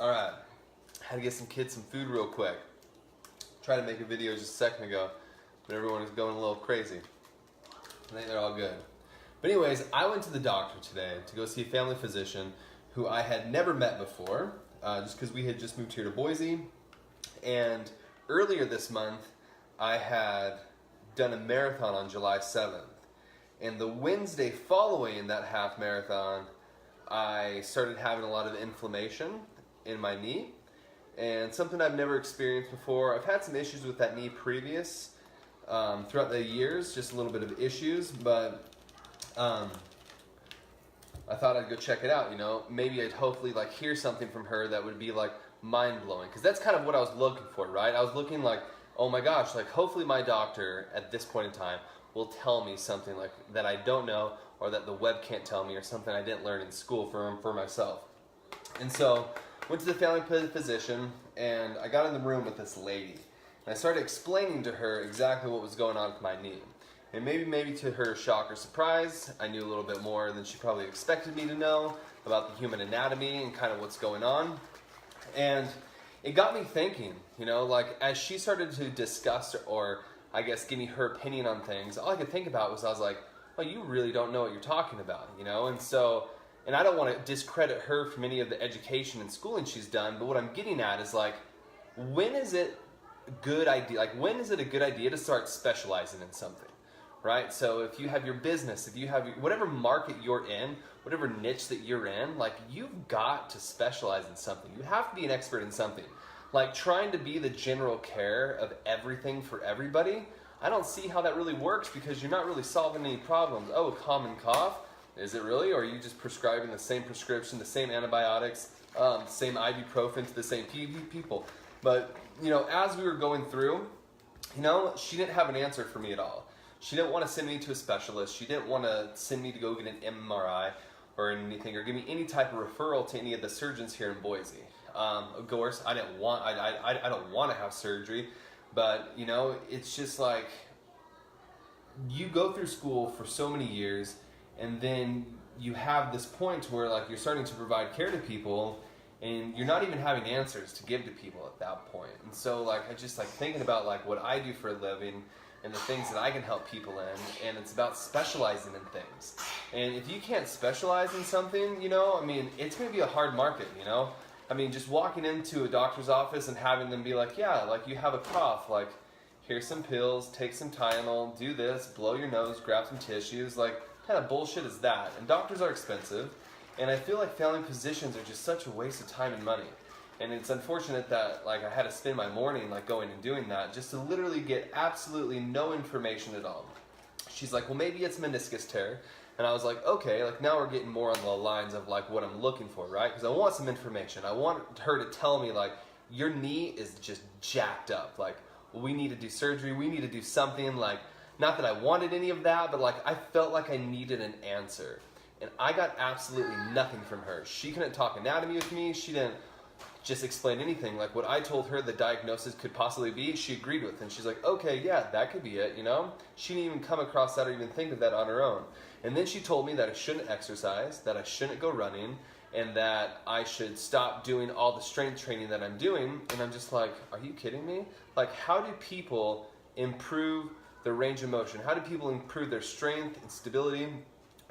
Alright, had to get some kids some food real quick. Tried to make a video just a second ago, but everyone is going a little crazy. I think they're all good. But anyways, I went to the doctor today to go see a family physician who I had never met before, just because we had just moved here to Boise. And earlier this month, I had done a marathon on July 7th. And the Wednesday following that half marathon, I started having a lot of inflammation in my knee, and something I've never experienced before. I've had some issues with that knee previous throughout the years, just a little bit of issues, but I thought I'd go check it out, you know. Maybe I'd hopefully like hear something from her that would be like mind-blowing, because that's kind of what I was looking for, right? I was looking like, oh my gosh, like hopefully my doctor at this point in time will tell me something like that I don't know, or that the web can't tell me, or something I didn't learn in school for myself. And so went to the family physician, and I got in the room with this lady, and I started explaining to her exactly what was going on with my knee. And maybe to her shock or surprise, I knew a little bit more than she probably expected me to know about the human anatomy and kind of what's going on. And it got me thinking, you know, like as she started to discuss, or I guess give me her opinion on things, all I could think about was, I was like, well, you really don't know what you're talking about, you know? And so, and I don't want to discredit her from any of the education and schooling she's done, but what I'm getting at is like, when is it a good idea, like when is it a good idea to start specializing in something, right? So if you have your business, if you have your, whatever market you're in, whatever niche that you're in, like you've got to specialize in something. You have to be an expert in something. Like trying to be the general care of everything for everybody, I don't see how that really works, because you're not really solving any problems. Oh, a common cough? Is it really? Or are you just prescribing the same prescription, the same antibiotics, same ibuprofen to the same people? But, you know, as we were going through, you know, she didn't have an answer for me at all. She didn't want to send me to a specialist. She didn't want to send me to go get an MRI or anything, or give me any type of referral to any of the surgeons here in Boise. Of course, I don't want to have surgery, but you know, it's just like you go through school for so many years, and then you have this point where like you're starting to provide care to people, and you're not even having answers to give to people at that point. And so like I just like thinking about like what I do for a living and the things that I can help people in, and it's about specializing in things. And if you can't specialize in something, you know, I mean, it's going to be a hard market, you know. I mean, just walking into a doctor's office and having them be like, yeah, like you have a cough, like here's some pills, take some Tylenol, do this, blow your nose, grab some tissues, like what kind of bullshit is that? And doctors are expensive, and I feel like family physicians are just such a waste of time and money. And it's unfortunate that like I had to spend my morning like going and doing that just to literally get absolutely no information at all. She's like, well, maybe it's meniscus tear. And I was like, okay, like now we're getting more on the lines of like what I'm looking for, right? Because I want some information. I want her to tell me like, your knee is just jacked up. Like, we need to do surgery. We need to do something. Like, not that I wanted any of that, but like I felt like I needed an answer. And I got absolutely nothing from her. She couldn't talk anatomy with me. She didn't just explain anything. Like what I told her the diagnosis could possibly be, she agreed with. And she's like, okay, yeah, that could be it, you know? She didn't even come across that or even think of that on her own. And then she told me that I shouldn't exercise, that I shouldn't go running, and that I should stop doing all the strength training that I'm doing. And I'm just like, are you kidding me? Like, how do people improve their range of motion? How do people improve their strength and stability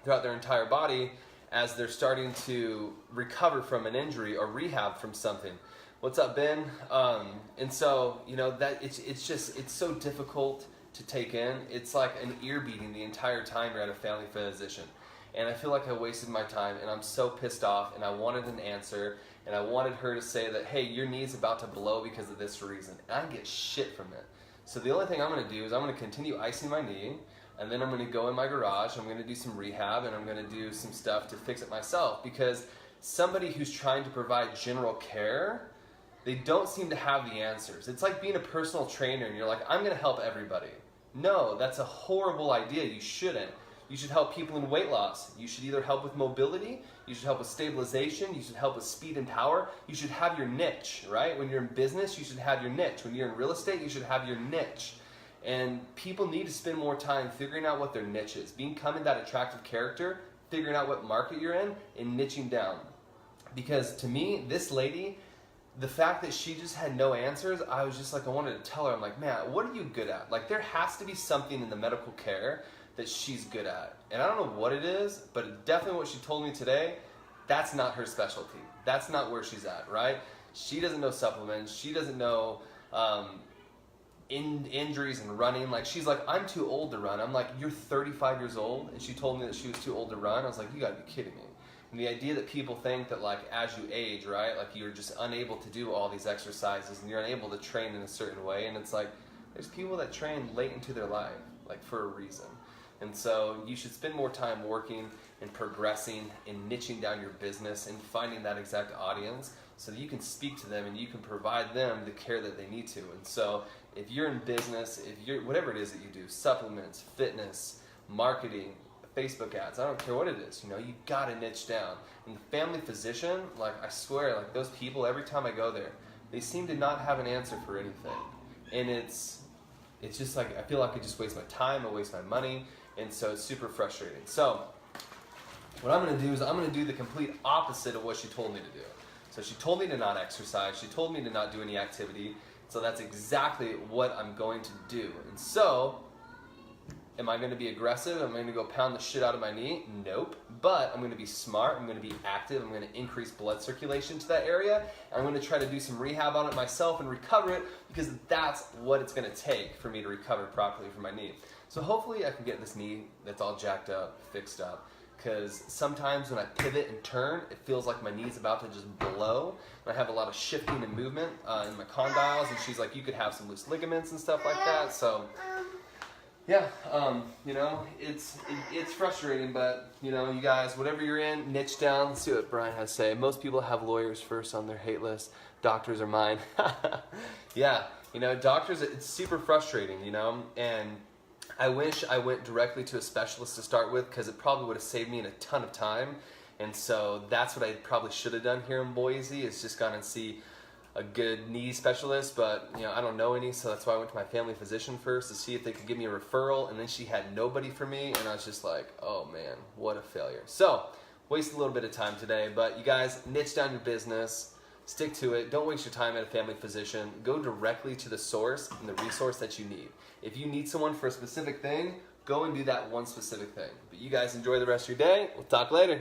throughout their entire body as they're starting to recover from an injury or rehab from something? What's up, Ben? And so, you know, that it's so difficult to take in. It's like an ear beating the entire time you're at a family physician. And I feel like I wasted my time, and I'm so pissed off, and I wanted an answer, and I wanted her to say that, hey, your knee's about to blow because of this reason. And I get shit from it. So the only thing I'm going to do is I'm going to continue icing my knee, and then I'm going to go in my garage, I'm going to do some rehab, and I'm going to do some stuff to fix it myself, because somebody who's trying to provide general care, they don't seem to have the answers. It's like being a personal trainer, and you're like, I'm going to help everybody. No, that's a horrible idea. You shouldn't. You should help people in weight loss. You should either help with mobility, you should help with stabilization, you should help with speed and power. You should have your niche, right? When you're in business, you should have your niche. When you're in real estate, you should have your niche. And people need to spend more time figuring out what their niche is, becoming that attractive character, figuring out what market you're in, and niching down. Because to me, this lady the fact that she just had no answers, I was just like, I wanted to tell her, I'm like, man, what are you good at? Like, there has to be something in the medical care that she's good at. And I don't know what it is, but definitely what she told me today, that's not her specialty. That's not where she's at, right? She doesn't know supplements. She doesn't know injuries and running. Like, she's like, I'm too old to run. I'm like, you're 35 years old? And she told me that she was too old to run. I was like, you gotta be kidding me. And the idea that people think that, like, as you age, right, like, you're just unable to do all these exercises and you're unable to train in a certain way. And it's like, there's people that train late into their life, like, for a reason. And so you should spend more time working and progressing and niching down your business and finding that exact audience so that you can speak to them and you can provide them the care that they need to. And so if you're in business, if you're, whatever it is that you do, supplements, fitness, marketing, Facebook ads, I don't care what it is, you know, you gotta niche down. And the family physician, like, I swear, like, those people, every time I go there, they seem to not have an answer for anything. And it's just like, I feel like I just waste my time, I waste my money, and so it's super frustrating. So what I'm gonna do is I'm gonna do the complete opposite of what she told me to do. So she told me to not exercise, she told me to not do any activity, so that's exactly what I'm going to do. And so, am I gonna be aggressive? Am I gonna go pound the shit out of my knee? Nope. But I'm gonna be smart, I'm gonna be active, I'm gonna increase blood circulation to that area, and I'm gonna try to do some rehab on it myself and recover it, because that's what it's gonna take for me to recover properly from my knee. So hopefully I can get this knee that's all jacked up, fixed up, because sometimes when I pivot and turn, it feels like my knee's about to just blow. And I have a lot of shifting and movement in my condyles, and she's like, you could have some loose ligaments and stuff like that. So yeah, you know, it's frustrating, but, you know, you guys, whatever you're in, niche down. Let's see what Brian has to say. Most people have lawyers first on their hate list. Doctors are mine. Yeah, you know, doctors, it's super frustrating, you know, and I wish I went directly to a specialist to start with, because it probably would have saved me a ton of time. And so that's what I probably should have done here in Boise, is just gone and see a good knee specialist. But, you know, I don't know any, so that's why I went to my family physician first to see if they could give me a referral, and then she had nobody for me, and I was just like, oh man, what a failure. So, waste a little bit of time today, but you guys, niche down your business, stick to it, don't waste your time at a family physician, go directly to the source and the resource that you need. If you need someone for a specific thing, go and do that one specific thing. But you guys enjoy the rest of your day, we'll talk later.